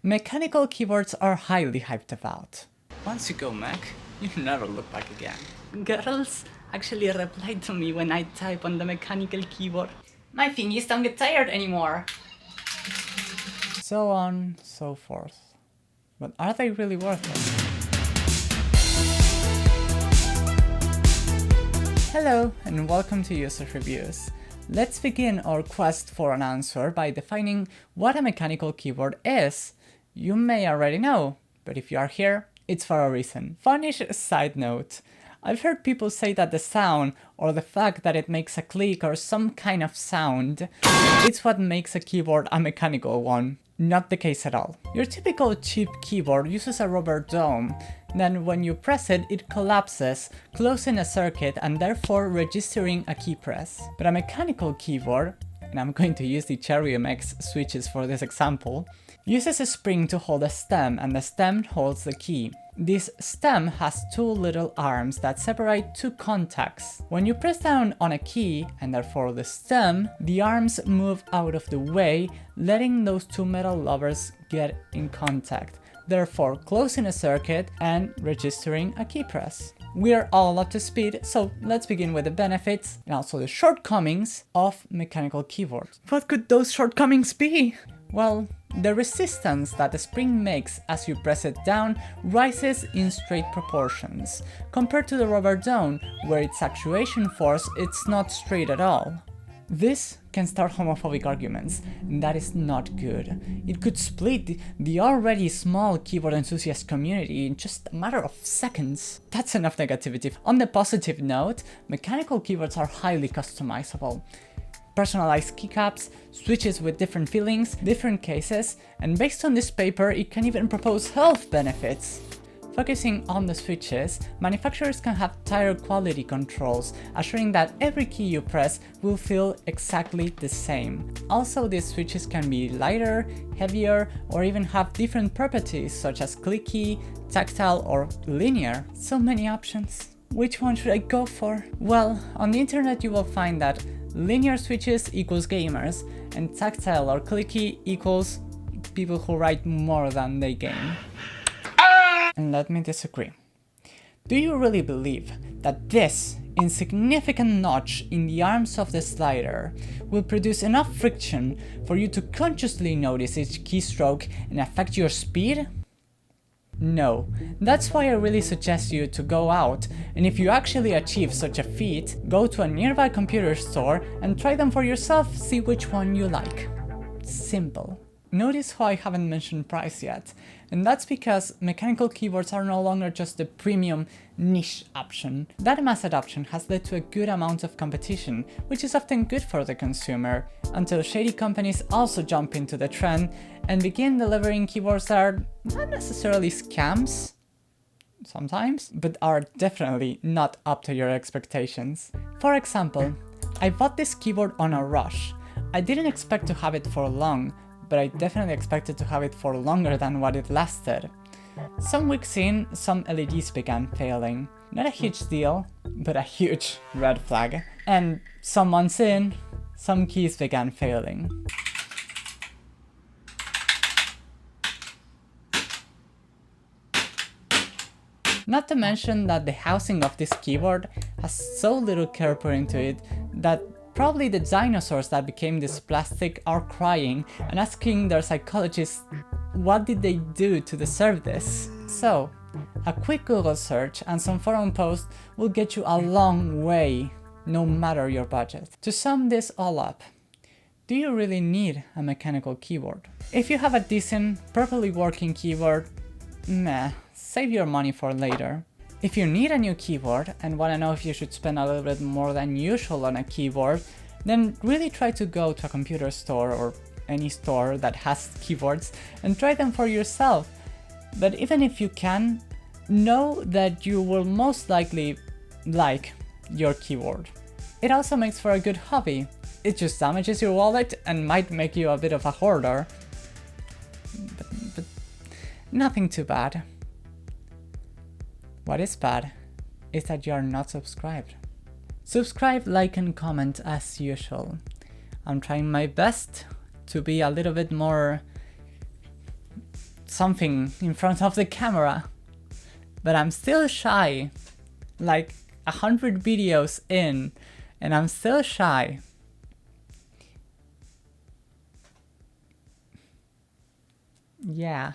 Mechanical keyboards are highly hyped about. Once you go Mac, you never look back again. Girls actually reply to me when I type on the mechanical keyboard. My fingers don't get tired anymore. So on, so forth. But are they really worth it? Hello and welcome to User Reviews. Let's begin our quest for an answer by defining what a mechanical keyboard is. You may already know, but if you are here, it's for a reason. Funnish side note. I've heard people say that the sound, or the fact that it makes a click or some kind of sound, it's what makes a keyboard a mechanical one. Not the case at all. Your typical cheap keyboard uses a rubber dome. Then when you press it, it collapses, closing a circuit and therefore registering a key press. But a mechanical keyboard, and I'm going to use the Cherry MX switches for this example, uses a spring to hold a stem, and the stem holds the key. This stem has two little arms that separate two contacts. When you press down on a key, and therefore the stem, the arms move out of the way, letting those two metal levers get in contact, therefore closing a circuit and registering a key press. We are all up to speed, so let's begin with the benefits and also the shortcomings of mechanical keyboards. What could those shortcomings be? Well, the resistance that the spring makes as you press it down rises in straight proportions, compared to the rubber dome, where its actuation force is not straight at all. This can start homophobic arguments, and that is not good. It could split the already small keyboard enthusiast community in just a matter of seconds. That's enough negativity. On the positive note, mechanical keyboards are highly customizable. Personalized keycaps, switches with different feelings, different cases, and based on this paper, it can even propose health benefits. Focusing on the switches, manufacturers can have tighter quality controls, assuring that every key you press will feel exactly the same. Also, these switches can be lighter, heavier, or even have different properties such as clicky, tactile, or linear. So many options. Which one should I go for? Well, on the internet you will find that linear switches equals gamers, and tactile or clicky equals people who write more than they game. And let me disagree. Do you really believe that this insignificant notch in the arms of the slider will produce enough friction for you to consciously notice each keystroke and affect your speed? No, that's why I really suggest you to go out, and if you actually achieve such a feat, go to a nearby computer store and try them for yourself, see which one you like. Simple. Notice how I haven't mentioned price yet, and that's because mechanical keyboards are no longer just a premium niche option. That mass adoption has led to a good amount of competition, which is often good for the consumer, until shady companies also jump into the trend and begin delivering keyboards that are not necessarily scams, sometimes, but are definitely not up to your expectations. For example, I bought this keyboard on a rush. I didn't expect to have it for long, but I definitely expected to have it for longer than what it lasted. Some weeks in, some LEDs began failing. Not a huge deal, but a huge red flag. And some months in, some keys began failing. Not to mention that the housing of this keyboard has so little care put into it that probably the dinosaurs that became this plastic are crying and asking their psychologists what did they do to deserve this. So, a quick Google search and some forum posts will get you a long way, no matter your budget. To sum this all up, do you really need a mechanical keyboard? If you have a decent, properly working keyboard, meh, save your money for later. If you need a new keyboard and want to know if you should spend a little bit more than usual on a keyboard, then really try to go to a computer store or any store that has keyboards and try them for yourself. But even if you can, know that you will most likely like your keyboard. It also makes for a good hobby. It just damages your wallet and might make you a bit of a hoarder. But nothing too bad. What is bad is that you are not subscribed. Subscribe, like and comment as usual. I'm trying my best to be a little bit more something in front of the camera. But I'm still shy. Like 100 videos in, and I'm still shy. Yeah.